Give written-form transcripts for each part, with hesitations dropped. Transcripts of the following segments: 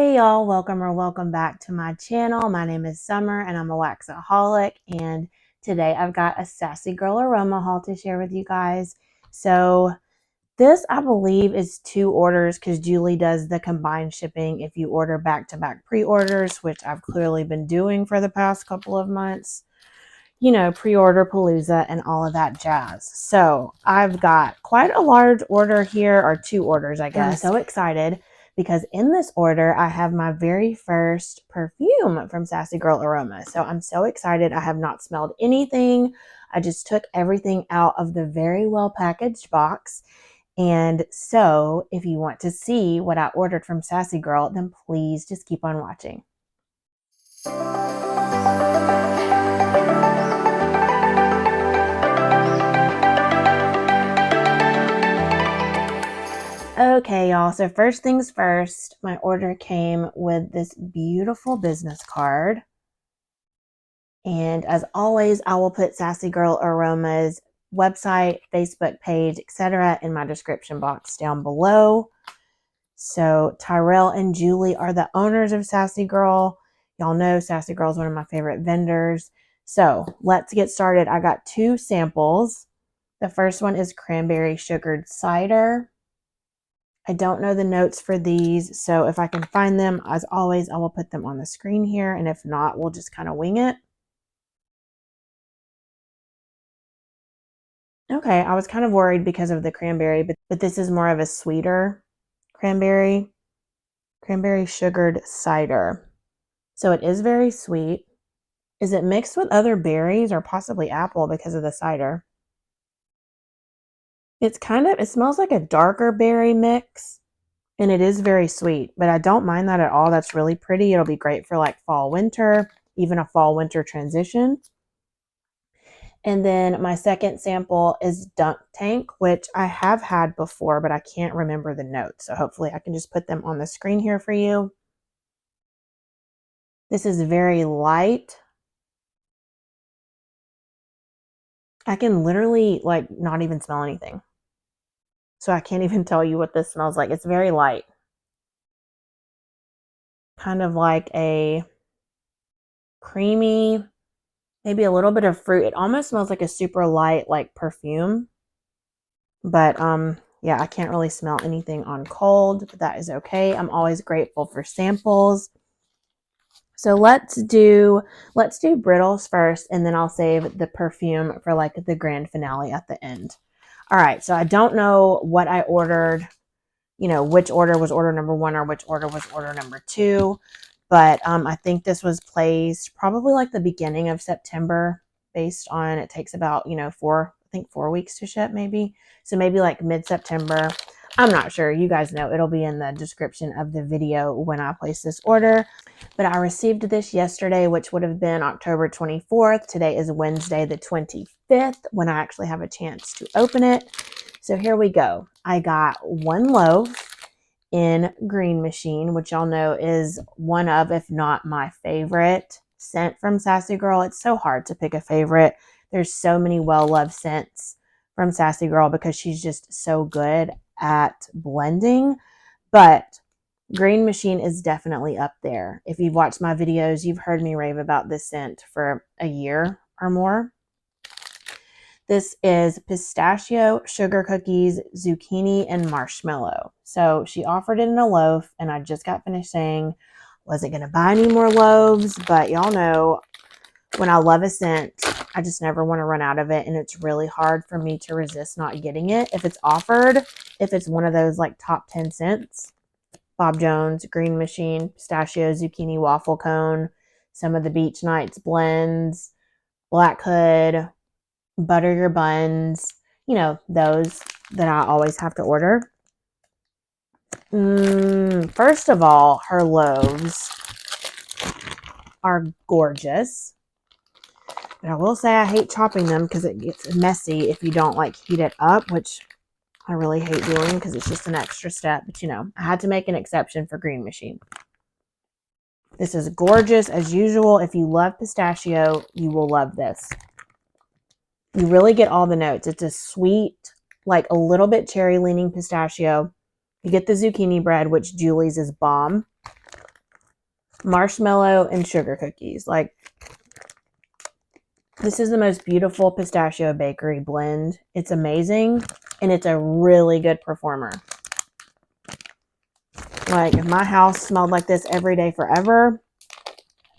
Hey y'all, welcome back to my channel. My name is Summer and I'm a waxaholic, and today I've got a Sassy Girl Aroma Haul to share with you guys. So this, I believe, is 2 orders because Julie does the combined shipping if you order back-to-back pre-orders, which I've clearly been doing for the past couple of months. You know, pre-order palooza and all of that jazz. So I've got quite a large order here, or 2 orders, I guess. I'm so excited because in this order, I have my very first perfume from Sassy Girl Aroma. So I'm so excited. I have not smelled anything. I just took everything out of the very well packaged box. And so if you want to see what I ordered from Sassy Girl, then please just keep on watching. Okay, y'all, so first things first, my order came with this beautiful business card. And as always, I will put Sassy Girl Aroma's website, Facebook page, etc. in my description box down below. So Tyrell and Julie are the owners of Sassy Girl. Y'all know Sassy Girl is one of my favorite vendors. So let's get started. I got 2 samples. The first one is cranberry sugared cider. I don't know the notes for these, so if I can find them, as always, I will put them on the screen here, and if not, we'll just kind of wing it. Okay, I was kind of worried because of the cranberry, but this is more of a sweeter cranberry sugared cider. So it is very sweet. Is it mixed with other berries or possibly apple because of the cider? It smells like a darker berry mix. And it is very sweet, but I don't mind that at all. That's really pretty. It'll be great for like fall, winter, even a fall, winter transition. And then my second sample is Dunk Tank, which I have had before, but I can't remember the notes. So hopefully I can just put them on the screen here for you. This is very light. I can literally like not even smell anything. So I can't even tell you what this smells like. It's very light. Kind of like a creamy, maybe a little bit of fruit. It almost smells like a super light like perfume. But yeah, I can't really smell anything on cold, but that is okay. I'm always grateful for samples. So let's do brittles first, and then I'll save the perfume for like the grand finale at the end. All right, so I don't know what I ordered, you know, which order was order number 1 or which order was order number 2. But I think this was placed probably like the beginning of September, based on it takes about, you know, 4 weeks to ship maybe. So maybe like mid-September. I'm not sure. You guys know. It'll be in the description of the video when I place this order. But I received this yesterday, which would have been October 24th. Today is Wednesday the 25th when I actually have a chance to open it. So here we go. I got 1 loaf in Green Machine, which y'all know is one of, if not my favorite scent from Sassy Girl. It's so hard to pick a favorite. There's so many well-loved scents from Sassy Girl because she's just so good at blending. But Green Machine is definitely up there. If you've watched my videos, you've heard me rave about this scent for a year or more. This is pistachio, sugar cookies, zucchini, and marshmallow. So she offered it in a loaf, and I just got finished saying, wasn't going to buy any more loaves, but y'all know when I love a scent, I just never want to run out of it, and it's really hard for me to resist not getting it. If it's offered, if it's one of those like top 10 scents, Bob Jones, Green Machine, pistachio, zucchini, waffle cone, some of the Beach Nights blends, Black Hood, Butter Your Buns, you know, those that I always have to order. First of all, her loaves are gorgeous. But I will say I hate chopping them because it gets messy if you don't like heat it up, which I really hate doing because it's just an extra step. But you know, I had to make an exception for Green Machine. This is gorgeous as usual. If you love pistachio, you will love this. You really get all the notes. It's a sweet, like a little bit cherry leaning pistachio. You get the zucchini bread, which Julie's is bomb. marshmallow and sugar cookies. Like, this is the most beautiful pistachio bakery blend. It's amazing, and it's a really good performer. Like, if my house smelled like this every day forever,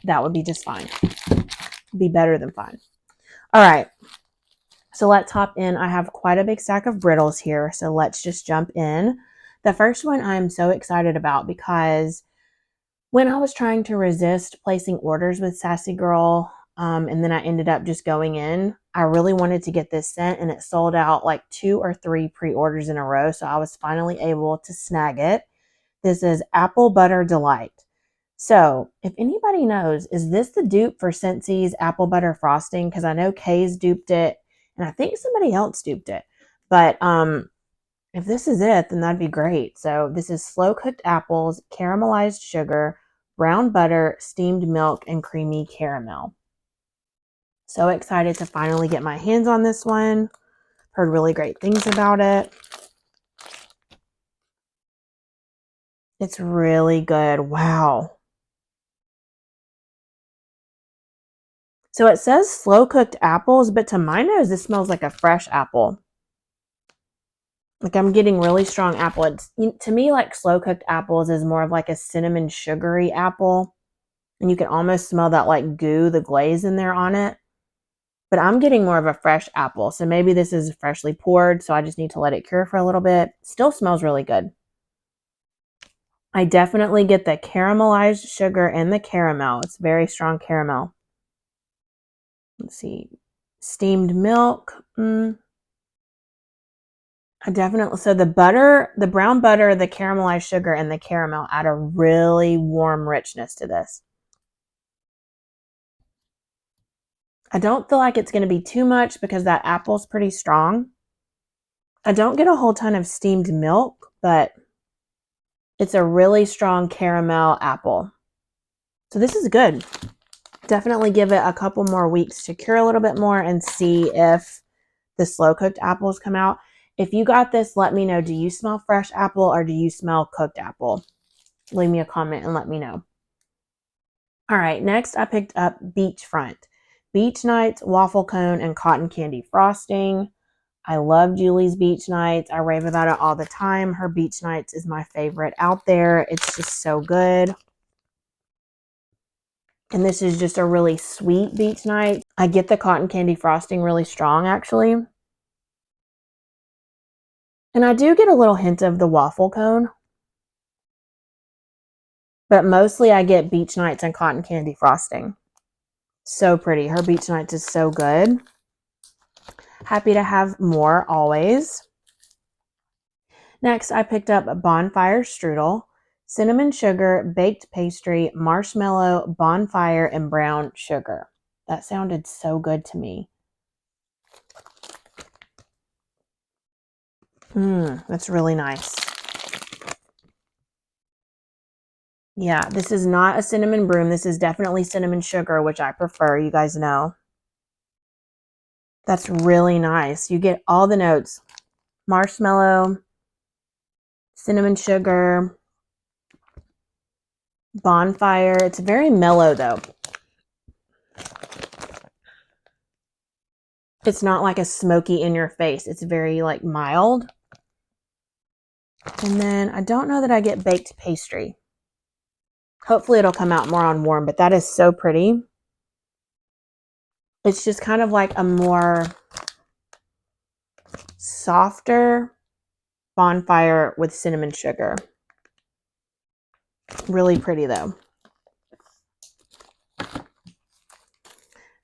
that would be just fine. Be better than fine. All right. So let's hop in. I have quite a big stack of brittles here, so let's just jump in. The first one I'm so excited about because when I was trying to resist placing orders with Sassy Girl, and then I ended up just going in, I really wanted to get this scent, and it sold out like 2 or 3 pre-orders in a row, so I was finally able to snag it. This is Apple Butter Delight. So if anybody knows, is this the dupe for Scentsy's Apple Butter Frosting? Because I know Kay's duped it, and I think somebody else duped it. But if this is it, then that'd be great. So this is slow cooked apples, caramelized sugar, brown butter, steamed milk, and creamy caramel. So excited to finally get my hands on this one. Heard really great things about it. It's really good. Wow. So it says slow cooked apples, but to my nose, this smells like a fresh apple. Like, I'm getting really strong apple. It's, to me, like, slow cooked apples is more of like a cinnamon sugary apple. And you can almost smell that like goo, the glaze in there on it. But I'm getting more of a fresh apple. So maybe this is freshly poured. So I just need to let it cure for a little bit. Still smells really good. I definitely get the caramelized sugar and the caramel. It's very strong caramel. Let's see. Steamed milk. I definitely, so the butter, the brown butter, the caramelized sugar, and the caramel add a really warm richness to this. I don't feel like it's going to be too much because that apple's pretty strong. I don't get a whole ton of steamed milk, but it's a really strong caramel apple. So this is good. Definitely give it a couple more weeks to cure a little bit more and see if the slow cooked apples come out. If you got this, let me know. Do you smell fresh apple or do you smell cooked apple? Leave me a comment and let me know. All right, next I picked up Beachfront. Beach Nights, waffle cone, and cotton candy frosting. I love Julie's Beach Nights. I rave about it all the time. Her Beach Nights is my favorite out there. It's just so good. And this is just a really sweet beach night. I get the cotton candy frosting really strong, actually. And I do get a little hint of the waffle cone. But mostly I get beach nights and cotton candy frosting. So pretty. Her Beach Nights is so good. Happy to have more always. Next, I picked up Bonfire Strudel, cinnamon sugar, baked pastry, marshmallow, bonfire, and brown sugar. That sounded so good to me. That's really nice. Yeah, this is not a cinnamon broom. This is definitely cinnamon sugar, which I prefer. You guys know. That's really nice. You get all the notes. Marshmallow, cinnamon sugar, bonfire. It's very mellow, though. It's not like a smoky in your face. It's very, like, mild. And then I don't know that I get baked pastry. Hopefully it'll come out more on warm, but that is so pretty. It's just kind of like a more softer bonfire with cinnamon sugar. Really pretty though.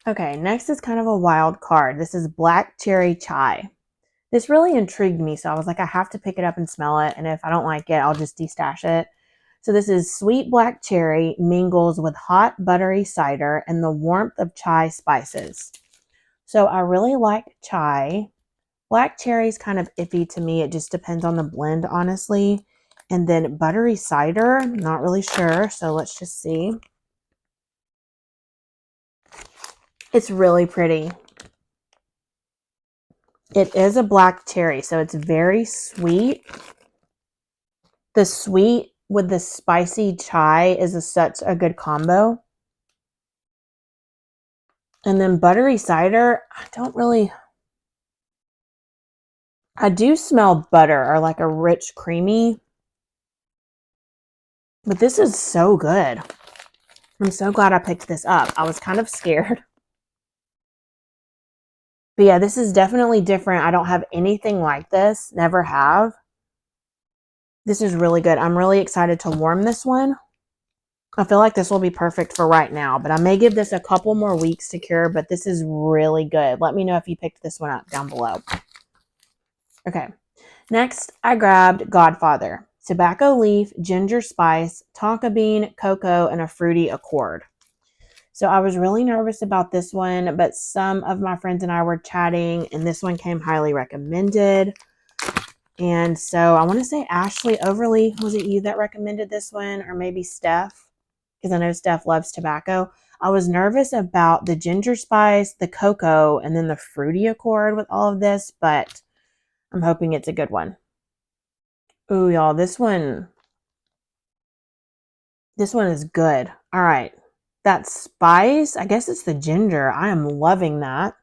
Okay, next is kind of a wild card. This is Black Cherry Chai. This really intrigued me, so I was like, I have to pick it up and smell it, and if I don't like it, I'll just destash it. So this is sweet black cherry mingles with hot buttery cider and the warmth of chai spices. So I really like chai. Black cherry is kind of iffy to me. It just depends on the blend, honestly. And then buttery cider, not really sure. So let's just see. It's really pretty. It is a black cherry, so it's very sweet. The sweet with the spicy chai is such a good combo. And then buttery cider, I do smell butter or like a rich creamy, but this is so good. I'm so glad I picked this up. I was kind of scared. But yeah, this is definitely different. I don't have anything like this. Never have. This is really good. I'm really excited to warm this one. I feel like this will be perfect for right now, but I may give this a couple more weeks to cure, but this is really good. Let me know if you picked this one up down below. Okay. Next, I grabbed Godfather. Tobacco leaf, ginger spice, tonka bean, cocoa, and a fruity accord. So I was really nervous about this one, but some of my friends and I were chatting, and this one came highly recommended. And so I want to say Ashley Overly, was it you that recommended this one? Or maybe Steph? Because I know Steph loves tobacco. I was nervous about the ginger spice, the cocoa, and then the fruity accord with all of this, but I'm hoping it's a good one. Ooh, y'all, this one is good. All right. That spice, I guess it's the ginger. I am loving that.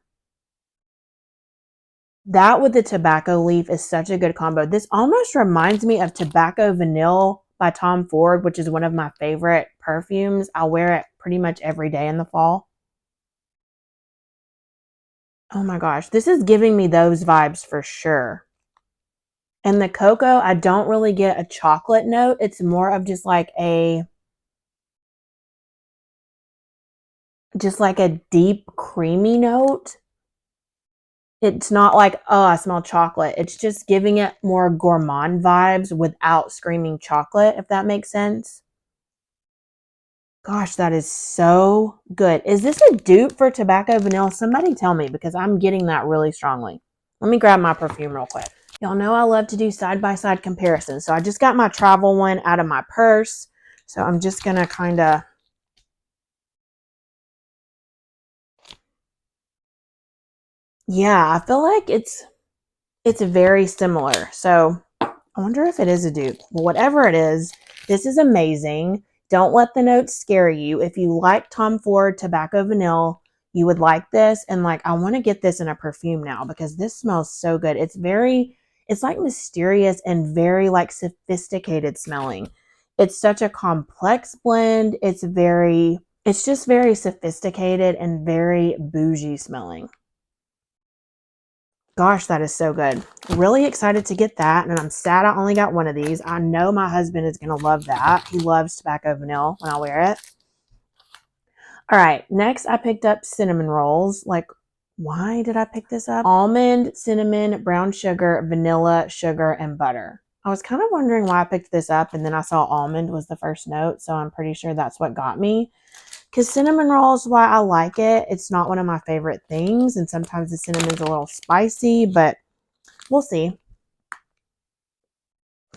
That with the tobacco leaf is such a good combo. This almost reminds me of Tobacco Vanille by Tom Ford, which is one of my favorite perfumes. I'll wear it pretty much every day in the fall. Oh my gosh, this is giving me those vibes for sure. And the cocoa, I don't really get a chocolate note. It's more of just like a deep creamy note. It's not like, oh, I smell chocolate. It's just giving it more gourmand vibes without screaming chocolate, if that makes sense. Gosh, that is so good. Is this a dupe for Tobacco Vanille? Somebody tell me, because I'm getting that really strongly. Let me grab my perfume real quick. Y'all know I love to do side-by-side comparisons. So I just got my travel one out of my purse. So I'm just going to kind of... Yeah, I feel like it's very similar. So I wonder if it is a dupe. Well, whatever it is, this is amazing. Don't let the notes scare you. If you like Tom Ford Tobacco Vanille, you would like this. And like, I want to get this in a perfume now because this smells so good. It's like mysterious and very like sophisticated smelling. It's such a complex blend. It's just very sophisticated and very bougie smelling. Gosh, that is so good. Really excited to get that. And I'm sad I only got one of these. I know my husband is going to love that. He loves Tobacco Vanille when I wear it. All right. Next, I picked up cinnamon rolls. Like, why did I pick this up? Almond, cinnamon, brown sugar, vanilla, sugar, and butter. I was kind of wondering why I picked this up. And then I saw almond was the first note. So I'm pretty sure that's what got me. Because cinnamon rolls, why I like it, it's not one of my favorite things. And sometimes the cinnamon's a little spicy, but we'll see.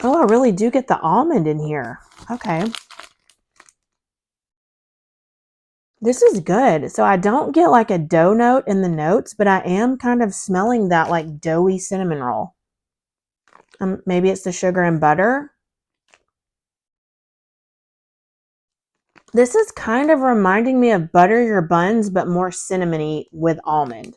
Oh, I really do get the almond in here. Okay. This is good. So I don't get like a dough note in the notes, but I am kind of smelling that like doughy cinnamon roll. Maybe it's the sugar and butter. This is kind of reminding me of butter your buns, but more cinnamony with almond.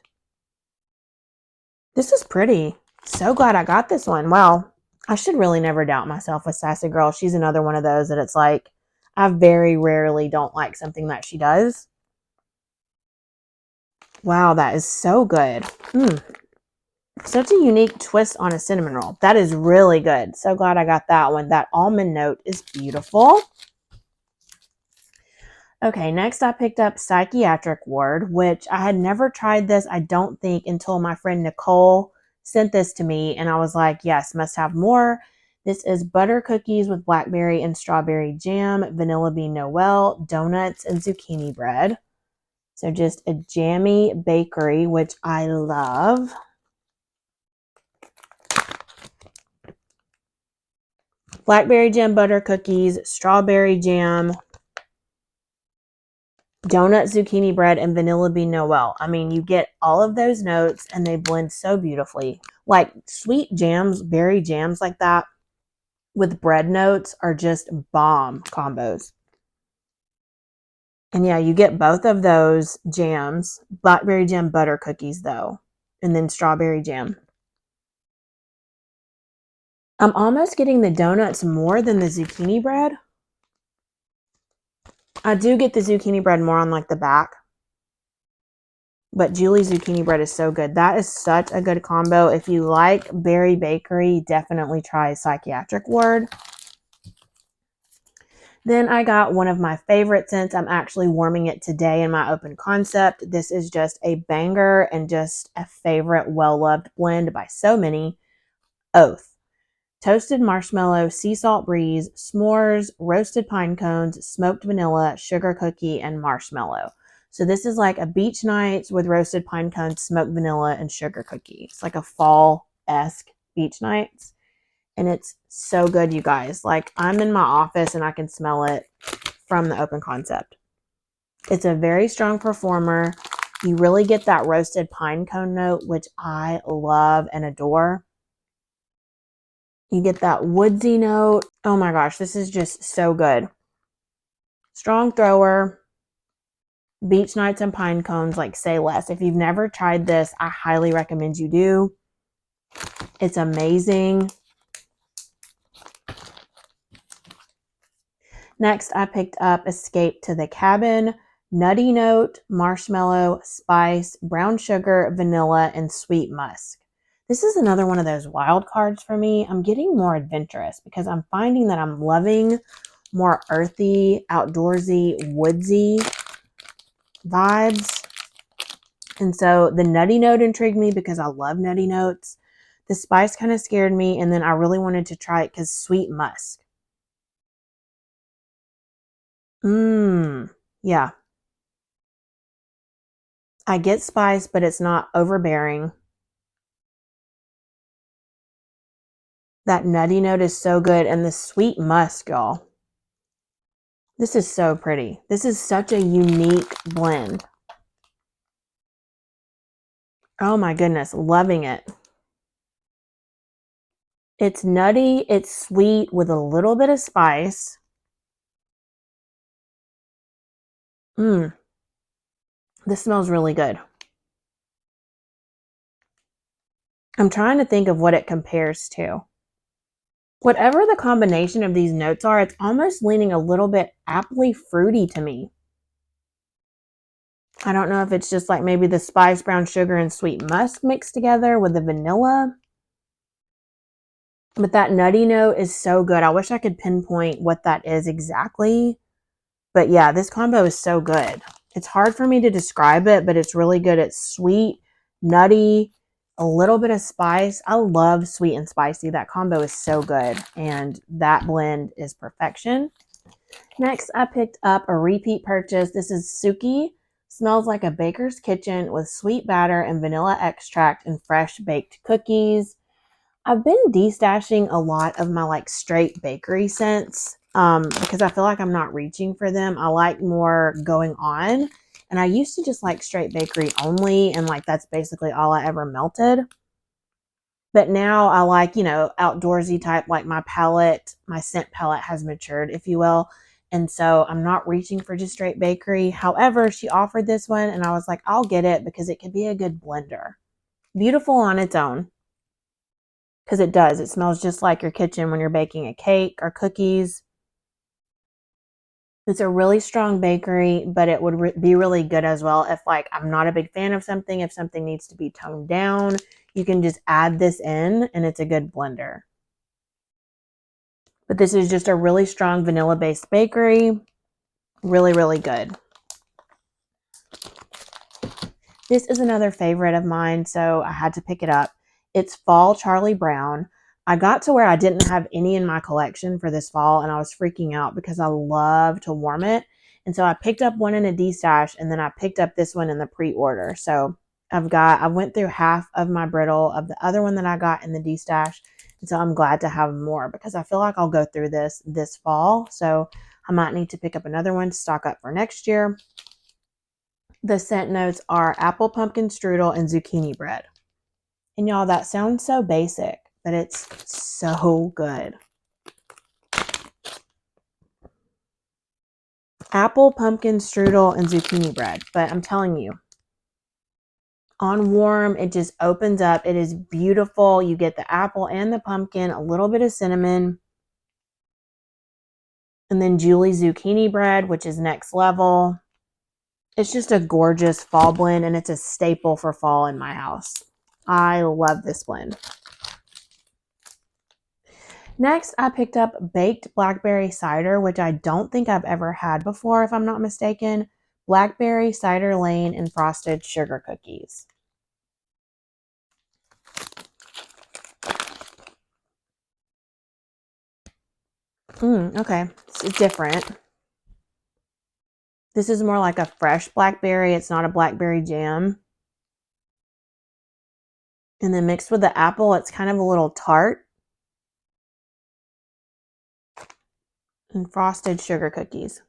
This is pretty. So glad I got this one. Wow. I should really never doubt myself with Sassy Girl. She's another one of those that it's like, I very rarely don't like something that she does. Wow, that is so good. Such a unique twist on a cinnamon roll. That is really good. So glad I got that one. That almond note is beautiful. Okay, next I picked up Psychiatric Ward, which I had never tried this, I don't think, until my friend Nicole sent this to me. And I was like, yes, must have more. This is butter cookies with blackberry and strawberry jam, vanilla bean Noel, donuts, and zucchini bread. So just a jammy bakery, which I love. Blackberry jam butter cookies, strawberry jam, donut, zucchini bread, and vanilla bean Noel. I mean, you get all of those notes and they blend so beautifully. Like sweet jams, berry jams like that. with bread notes are just bomb combos. And yeah, you get both of those jams, blackberry jam butter cookies though, and then strawberry jam. I'm almost getting the donuts more than the zucchini bread. I do get the zucchini bread more on like the back. But Julie's zucchini bread is so good. That is such a good combo. If you like Berry Bakery, definitely try Psychiatric Ward. Then I got one of my favorite scents. I'm actually warming it today in my open concept. This is just a banger and just a favorite well-loved blend by so many. Oath. Toasted marshmallow, sea salt breeze, s'mores, roasted pine cones, smoked vanilla, sugar cookie, and marshmallow. So this is like a beach night with roasted pine cones, smoked vanilla, and sugar cookie. It's like a fall-esque beach nights. And it's so good, you guys. Like, I'm in my office and I can smell it from the open concept. It's a very strong performer. You really get that roasted pine cone note, which I love and adore. You get that woodsy note. Oh my gosh, this is just so good. Strong thrower. Beach nights and pine cones, like, say less. If you've never tried this, I highly recommend you do. It's amazing. Next, I picked up Escape to the Cabin. Nutty note, marshmallow, spice, brown sugar, vanilla, and sweet musk. This is another one of those wild cards for me. I'm getting more adventurous because I'm finding that I'm loving more earthy, outdoorsy, woodsy vibes. And so the nutty note intrigued me because I love nutty notes. The spice kind of scared me, and then I really wanted to try it because sweet musk. Yeah. I get spice, but it's not overbearing. That nutty note is so good, and the sweet musk, y'all. This is so pretty. This is such a unique blend. Oh my goodness, loving it. It's nutty, it's sweet with a little bit of spice. This smells really good. I'm trying to think of what it compares to. Whatever the combination of these notes are, it's almost leaning a little bit appley fruity to me. I don't know if it's just like maybe the spice, brown sugar, and sweet musk mixed together with the vanilla. But that nutty note is so good. I wish I could pinpoint what that is exactly. But yeah, this combo is so good. It's hard for me to describe it, but it's really good. It's sweet, nutty, a little bit of spice. I love sweet and spicy. That combo is so good. And that blend is perfection. Next, I picked up a repeat purchase. This is Suki. Smells like a baker's kitchen with sweet batter and vanilla extract and fresh baked cookies. I've been destashing a lot of my like straight bakery scents because I feel like I'm not reaching for them. I like more going on. And I used to just like straight bakery only. And like that's basically all I ever melted. But now I like, you know, outdoorsy type, like my palette, my scent palette has matured, if you will. And so I'm not reaching for just straight bakery. However, she offered this one and I was like, I'll get it because it could be a good blender. Beautiful on its own. Because it does. It smells just like your kitchen when you're baking a cake or cookies. It's a really strong bakery, but it would be really good as well if like I'm not a big fan of something. If something needs to be toned down, you can just add this in and it's a good blender. But this is just a really strong vanilla-based bakery. Really, really good. This is another favorite of mine, so I had to pick it up. It's Fall Charlie Brown. I got to where I didn't have any in my collection for this fall, and I was freaking out because I love to warm it. And so I picked up one in a D-stash, and then I picked up this one in the pre-order. So I went through half of my brittle of the other one that I got in the D-stash. And so I'm glad to have more because I feel like I'll go through this fall. So I might need to pick up another one to stock up for next year. The scent notes are apple pumpkin strudel and zucchini bread. And y'all, that sounds so basic, but it's so good. Apple, pumpkin, strudel, and zucchini bread. But I'm telling you, on warm, it just opens up. It is beautiful. You get the apple and the pumpkin, a little bit of cinnamon, and then Julie zucchini bread, which is next level. It's just a gorgeous fall blend, and it's a staple for fall in my house. I love this blend. Next, I picked up baked blackberry cider, which I don't think I've ever had before, if I'm not mistaken. Blackberry, cider lane, and frosted sugar cookies. Okay, it's different. This is more like a fresh blackberry. It's not a blackberry jam. And then mixed with the apple, it's kind of a little tart. And frosted sugar cookies.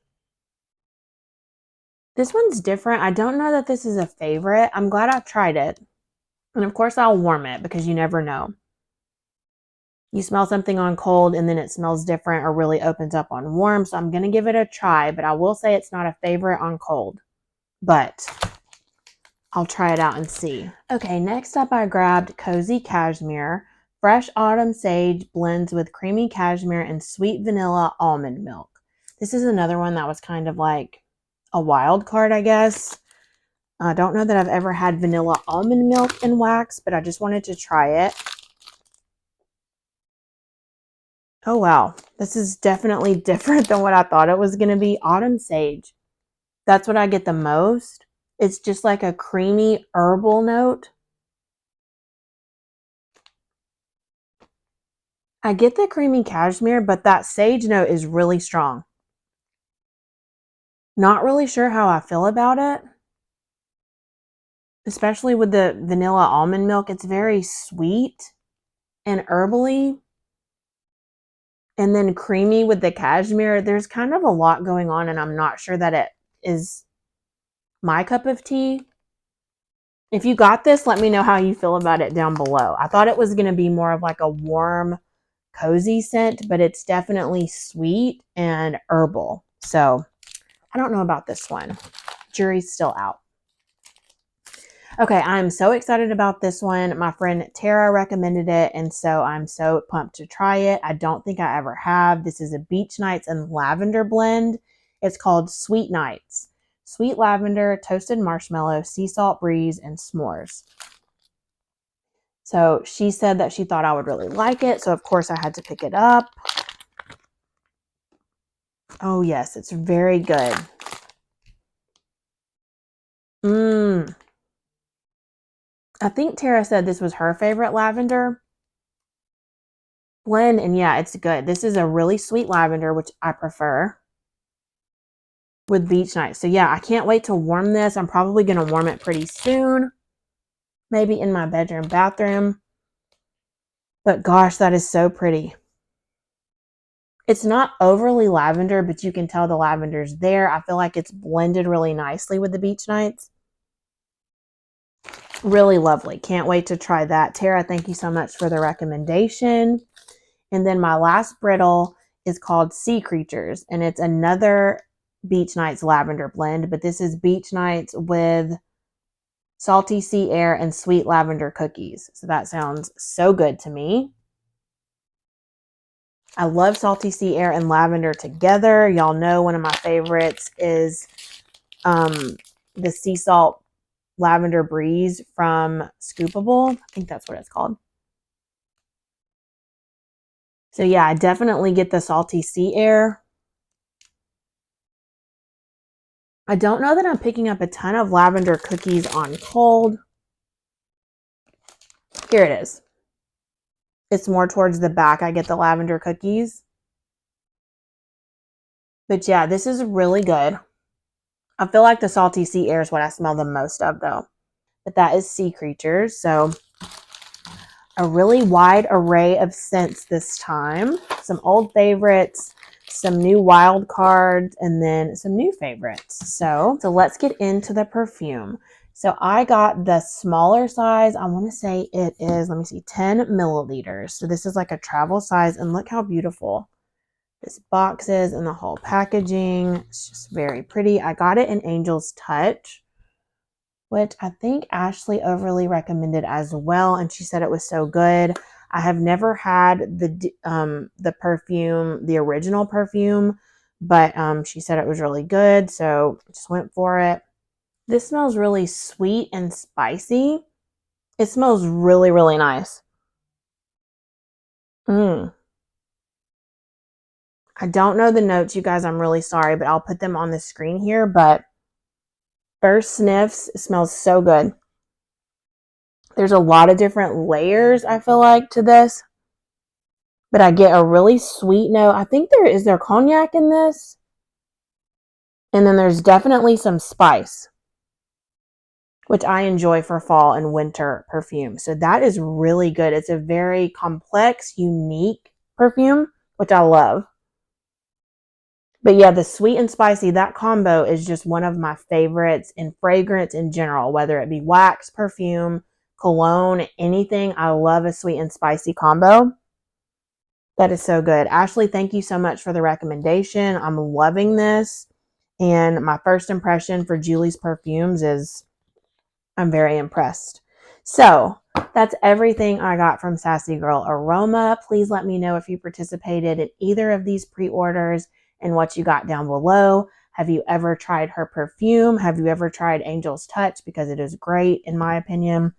This one's different. I don't know that this is a favorite. I'm glad I've tried it. And of course, I'll warm it because you never know. You smell something on cold and then it smells different or really opens up on warm. So I'm going to give it a try, but I will say it's not a favorite on cold. But I'll try it out and see. Okay, next up I grabbed Cozy Cashmere. Fresh autumn sage blends with creamy cashmere and sweet vanilla almond milk. This is another one that was kind of like a wild card, I guess. I don't know that I've ever had vanilla almond milk in wax, but I just wanted to try it. Oh, wow. This is definitely different than what I thought it was going to be. Autumn sage. That's what I get the most. It's just like a creamy herbal note. I get the creamy cashmere, but that sage note is really strong. Not really sure how I feel about it. Especially with the vanilla almond milk. It's very sweet and herbally. And then creamy with the cashmere. There's kind of a lot going on, and I'm not sure that it is my cup of tea. If you got this, let me know how you feel about it down below. I thought it was going to be more of like a warm, cozy scent, but it's definitely sweet and herbal. So I don't know about this one. Jury's still out. Okay, I'm so excited about this one. My friend Tara recommended it, and so I'm so pumped to try it. I don't think I ever have. This is a Beach Nights and Lavender blend. It's called Sweet Nights. Sweet lavender, toasted marshmallow, sea salt breeze, and s'mores. So she said that she thought I would really like it, so of course I had to pick it up. Oh yes, it's very good. I think Tara said this was her favorite lavender blend, and yeah, it's good. This is a really sweet lavender, which I prefer, with Beach Night. So yeah, I can't wait to warm this. I'm probably going to warm it pretty soon, maybe in my bedroom, bathroom. But gosh, that is so pretty. It's not overly lavender, but you can tell the lavender's there. I feel like it's blended really nicely with the Beach Nights. Really lovely. Can't wait to try that. Tara, thank you so much for the recommendation. And then my last brittle is called Sea Creatures, and it's another Beach Nights lavender blend, but this is Beach Nights with salty sea air and sweet lavender cookies. So that sounds so good to me. I love salty sea air and lavender together. Y'all know one of my favorites is the sea salt lavender breeze from Scoopable. I think that's what it's called. So yeah, I definitely get the salty sea air. I don't know that I'm picking up a ton of lavender cookies on cold. Here it is. It's more towards the back. I get the lavender cookies. But yeah, this is really good. I feel like the salty sea air is what I smell the most of though. But that is Sea Creatures. So a really wide array of scents this time. Some old favorites, some new wild cards, and then some new favorites. So let's get into the perfume. So I got the smaller size. I want to say it is, let me see, 10 milliliters. So this is like a travel size, and look how beautiful This boxes and the whole packaging. It's just very pretty. I got it in Angel's Touch, which I think Ashley overly recommended as well, and she said it was so good. I have never had the perfume, the original perfume, but she said it was really good, so just went for it. This smells really sweet and spicy. It smells really, really nice. I don't know the notes, you guys. I'm really sorry, but I'll put them on the screen here. But first sniffs, it smells so good. There's a lot of different layers, I feel like, to this. But I get a really sweet note. I think there cognac in this. And then there's definitely some spice, which I enjoy for fall and winter perfume. So that is really good. It's a very complex, unique perfume, which I love. But yeah, the sweet and spicy, that combo is just one of my favorites in fragrance in general, whether it be wax, perfume, cologne, anything. I love a sweet and spicy combo. That is so good. Ashley, thank you so much for the recommendation. I'm loving this. And my first impression for Julie's perfumes is I'm very impressed. So that's everything I got from Sassy Girl Aroma. Please let me know if you participated in either of these pre-orders and what you got down below. Have you ever tried her perfume? Have you ever tried Angel's Touch? Because it is great, in my opinion.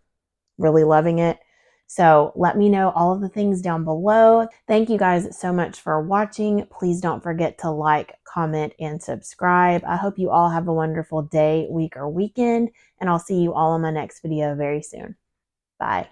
Really loving it. So let me know all of the things down below. Thank you guys so much for watching. Please don't forget to like, comment, and subscribe. I hope you all have a wonderful day, week, or weekend, and I'll see you all in my next video very soon. Bye.